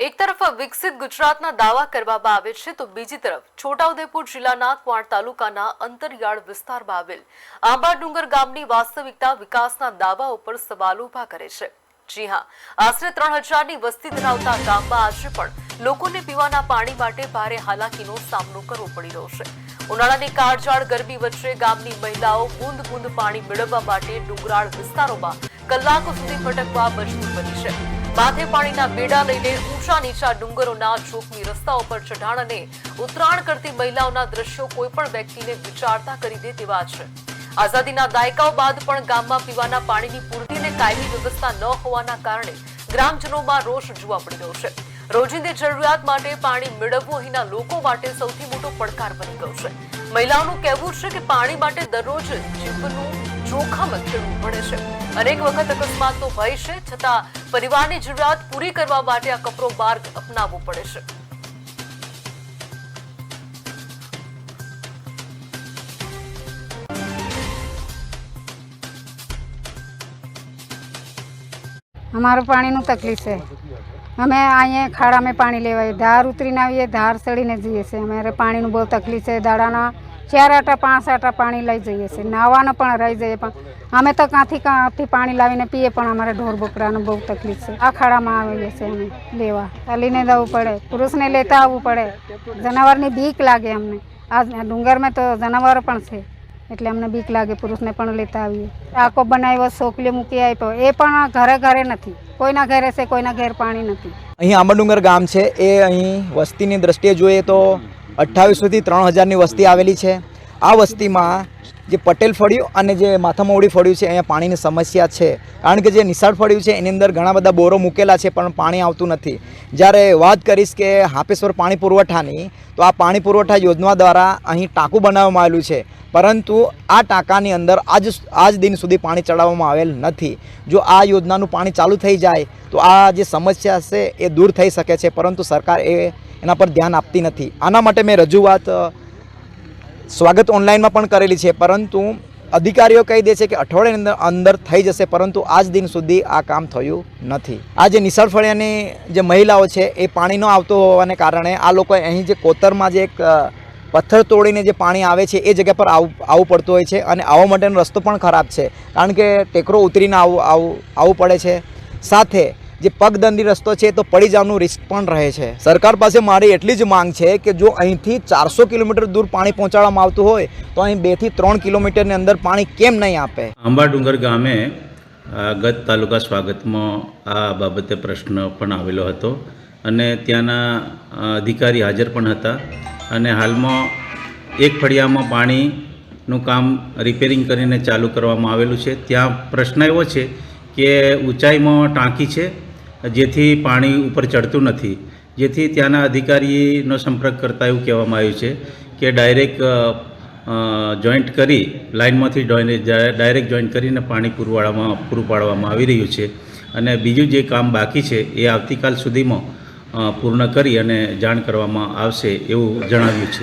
એક તરફ વિકસિત ગુજરાતના દાવા કરવામાં આવે છે તો બીજી તરફ છોટાઉદેપુર જિલ્લાના ક્વાંટ તાલુકાના અંતરિયાળ વિસ્તારમાં આવેલ આંબા ડુંગર ગામની વાસ્તવિકતા વિકાસના દાવા ઉપર સવાલ ઉભા કરે છે। જી હા, આશરે 3000ની વસ્તી ધરાવતા ગામમાં આજે પણ લોકોને પીવાના પાણી માટે ભારે હાલાકીનો સામનો કરવો પડી રહ્યો છે। ઉનાળાની કાળઝાળ ગરમી વચ્ચે ગામની મહિલાઓ બૂંદ બૂંદ પાણી મેળવવા માટે ડુંગરાળ વિસ્તારોમાં કલાકો સુધી ભટકવા મજબૂર બની છે। માથે પાણીના બેડા લઈને ઊંચા નીચા ડુંગરોના જોખમી રસ્તાઓ પર ચઢાણ અને ઉતરાણ કરતી મહિલાઓના દ્રશ્યો કોઈ પણ વ્યક્તિને વિચારતા કરી દે તેવા છે। આઝાદીના દાયકાઓ બાદ પણ ગામમાં પીવાના પાણીની પૂરતી અને કાયમી વ્યવસ્થા ન હોવાના કારણે ગ્રામજનોમાં રોષ જોવા મળી રહ્યો છે। રોજિંદી જરૂરિયાત માટે પાણી મેળવવું અહીંના લોકો માટે સૌથી મોટો પડકાર બની ગયો છે। મહિલાઓનું કહેવું છે કે પાણી માટે દરરોજ જીવનું જોખમ ખેડવું પડે છે। અનેક વખત અકસ્માતનો ભય છે, છતાં પરિવારની જરૂરિયાત પૂરી કરવા માટે આ કપરો માર્ગ અપનાવવો પડે છે। हमारे पानी नु तकलीफ है। हमें आए खाड़ा में पानी लेवाए धार उतरी ना आવીએ धार सड़ी ने જઈએ છે। અમારે પાણીનું બહુ તકલીફ છે। દાડાના 4 આટા 5 આટા પાણી લઈ જઈએ છે। નાવાનો પણ રહી જઈએ, પણ અમે તો કાંથી પાણી લાવીને પીએ, પણ અમારે ઢોર બકરાનું બહુ તકલીફ છે। આ ખાડામાં આવીએ છે અમે લેવા, ચાલીને જવું પડે, પુરુષને લેતા આવવું પડે। જનાવરની બીક લાગે અમને। આ ડુંગરમાં તો જનાવર પણ છે, એટલે અમને બીક લાગે, પુરુષને પણ લેતા આવીએ। આકો બનાવ્યો, સોકલી મૂકી આપ્યો, એ પણ ઘરે ઘરે નથી, કોઈના ઘરે છે, કોઈના ઘેર પાણી નથી। અહીં આંબા ડુંગર ગામ છે, એ અહીં વસ્તીની દ્રષ્ટિએ જોઈએ તો 2800થી 3000ની વસ્તી આવેલી છે। આ વસ્તીમાં જે પટેલ ફળિયું અને જે માથામોડી ફળિયું છે, અહીંયા પાણીની સમસ્યા છે, કારણ કે જે નિશાળ ફળિયું છે એની અંદર ઘણા બધા બોરો મૂકેલા છે, પણ પાણી આવતું નથી। જ્યારે વાત કરીશ કે હાપેશ્વર પાણી પુરવઠાની, તો આ પાણી પુરવઠા યોજના દ્વારા અહીં ટાંકું બનાવવામાં આવેલું છે, પરંતુ આ ટાંકાની અંદર આજ દિન સુધી પાણી ચડાવવામાં આવેલ નથી। જો આ યોજનાનું પાણી ચાલુ થઈ જાય તો આ જે સમસ્યા છે એ દૂર થઈ શકે છે, પરંતુ સરકાર એના પર ધ્યાન આપતી નથી। આના માટે મેં રજૂઆત સ્વાગત ઓનલાઈનમાં પણ કરેલી છે, પરંતુ અધિકારીઓ કહી દે છે કે અઠવાડિયાની અંદર થઈ જશે, પરંતુ આજ દિન સુધી આ કામ થયું નથી। આ જે નિશાળ ફળિયાની જે મહિલાઓ છે એ પાણી ન આવતો હોવાને કારણે આ લોકો અહીં જે કોતરમાં જે એક પથ્થર તોડીને જે પાણી આવે છે એ જગ્યા પર આવવું પડતું હોય છે, અને આવવા માટેનો રસ્તો પણ ખરાબ છે, કારણ કે ટેકરો ઉતરીને આવવું પડે છે। સાથે જે પગદંડી રસ્તો છે તો પડી જવાનું રિસ્ક પણ રહે છે। સરકાર પાસે મારી એટલી જ માંગ છે કે જો અહીંથી 400 કિલોમીટર દૂર પાણી પહોંચાડવામાં આવતું હોય તો અહીં 2 થી 3 કિલોમીટરની અંદર પાણી કેમ નહીં આપે। આંબા ડુંગર ગામે ગત તાલુકા સ્વાગતમાં આ બાબતે પ્રશ્ન પણ આવેલો હતો, અને ત્યાંના અધિકારી હાજર પણ હતા, અને હાલમાં એક ફળિયામાં પાણીનું કામ રિપેરિંગ કરીને ચાલુ કરવામાં આવેલું છે। ત્યાં પ્રશ્ન એવો છે કે ઊંચાઈમાં ટાંકી છે, જેથી પાણી ઉપર ચડતું નથી, જેથી ત્યાંના અધિકારીનો સંપર્ક કરતાં એવું કહેવામાં આવ્યું છે કે ડાયરેક્ટ જોઈન્ટ કરી લાઇનમાંથી ડાયરેક્ટ જોઈન્ટ કરીને પાણી પૂરું પાડવામાં આવી રહ્યું છે, અને બીજું જે કામ બાકી છે એ આવતીકાલ સુધીમાં પૂર્ણ કરી અને જાણ કરવામાં આવશે એવું જણાવ્યું છે।